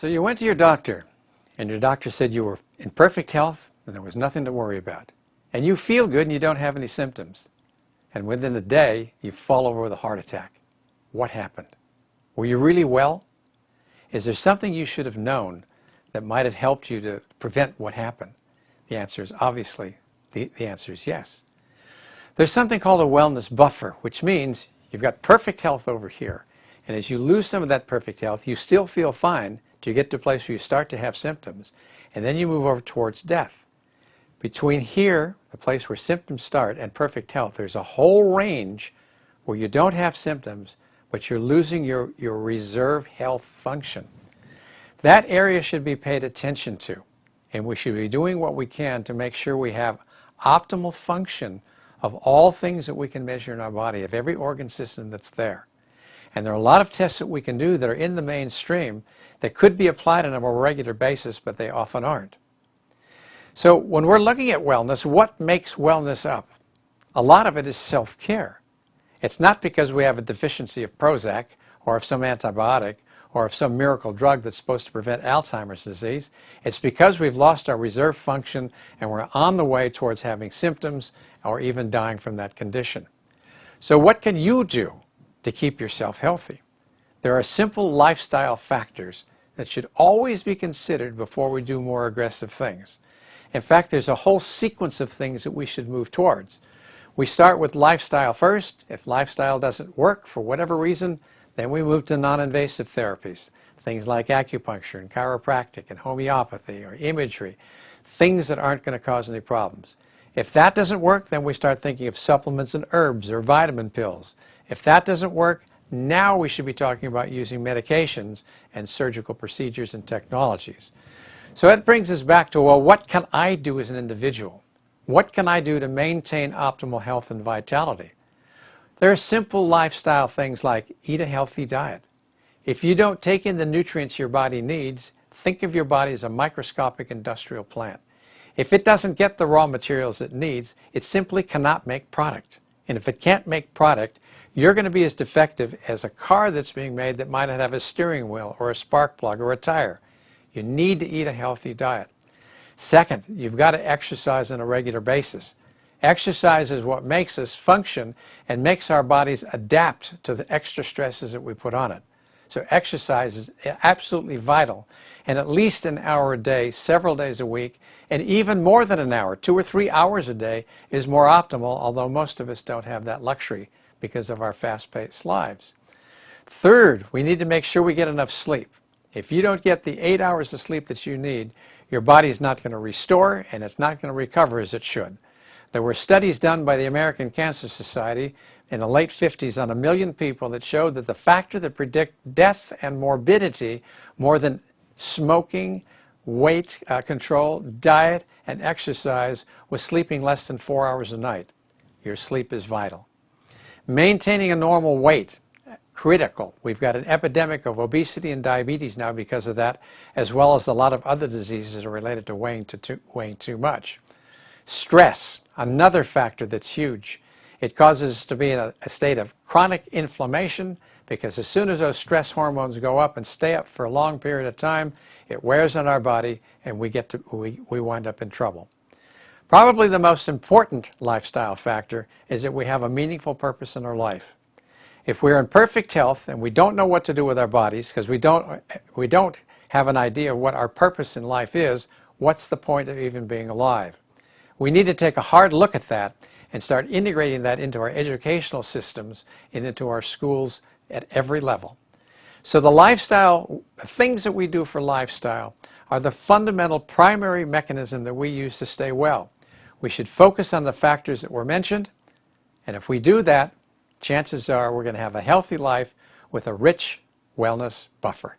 So you went to your doctor, and your doctor said you were in perfect health and there was nothing to worry about. And you feel good and you don't have any symptoms. And within a day, you fall over with a heart attack. What happened? Were you really well? Is there something you should have known that might have helped you to prevent what happened? The answer is obviously, the answer is yes. There's something called a wellness buffer, which means you've got perfect health over here. And as you lose some of that perfect health, you still feel fine till you get to a place where you start to have symptoms. And then you move over towards death. Between here, the place where symptoms start, and perfect health, there's a whole range where you don't have symptoms, but you're losing your reserve health function. That area should be paid attention to. And we should be doing what we can to make sure we have optimal function of all things that we can measure in our body, of every organ system that's there. And there are a lot of tests that we can do that are in the mainstream that could be applied on a more regular basis, but they often aren't. So when we're looking at wellness, what makes wellness up? A lot of it is self-care. It's not because we have a deficiency of Prozac or of some antibiotic or of some miracle drug that's supposed to prevent Alzheimer's disease. It's because we've lost our reserve function and we're on the way towards having symptoms or even dying from that condition. So what can you do to keep yourself healthy? There are simple lifestyle factors that should always be considered before we do more aggressive things. In fact, there's a whole sequence of things that we should move towards. We start with lifestyle first. If lifestyle doesn't work for whatever reason, then we move to non-invasive therapies, things like acupuncture and chiropractic and homeopathy or imagery, things that aren't going to cause any problems. If that doesn't work, then we start thinking of supplements and herbs or vitamin pills. If that doesn't work, now we should be talking about using medications and surgical procedures and technologies. So that brings us back to, well, what can I do as an individual? What can I do to maintain optimal health and vitality? There are simple lifestyle things like eat a healthy diet. If you don't take in the nutrients your body needs, think of your body as a microscopic industrial plant. If it doesn't get the raw materials it needs, it simply cannot make product. And if it can't make product, you're going to be as defective as a car that's being made that might not have a steering wheel or a spark plug or a tire. You need to eat a healthy diet. Second, you've got to exercise on a regular basis. Exercise is what makes us function and makes our bodies adapt to the extra stresses that we put on it. So exercise is absolutely vital. And at least an hour a day, several days a week, and even more than an hour, 2 or 3 hours a day is more optimal, although most of us don't have that luxury because of our fast-paced lives. Third, we need to make sure we get enough sleep. If you don't get the 8 hours of sleep that you need, your body is not going to restore and it's not going to recover as it should. There were studies done by the American Cancer Society in the late 50s on 1 million people that showed that the factor that predict death and morbidity more than smoking, weight control, diet, and exercise was sleeping less than 4 hours a night. Your sleep is vital. Maintaining a normal weight, critical. We've got an epidemic of obesity and diabetes now because of that, as well as a lot of other diseases that are related to weighing too much. Stress, another factor that's huge. It causes us to be in a state of chronic inflammation because as soon as those stress hormones go up and stay up for a long period of time, it wears on our body and we wind up in trouble. Probably the most important lifestyle factor is that we have a meaningful purpose in our life. If we're in perfect health and we don't know what to do with our bodies because we don't have an idea of what our purpose in life is, what's the point of even being alive? We need to take a hard look at that and start integrating that into our educational systems and into our schools at every level. So the lifestyle, the things that we do for lifestyle are the fundamental primary mechanism that we use to stay well. We should focus on the factors that were mentioned, and if we do that, chances are we're going to have a healthy life with a rich wellness buffer.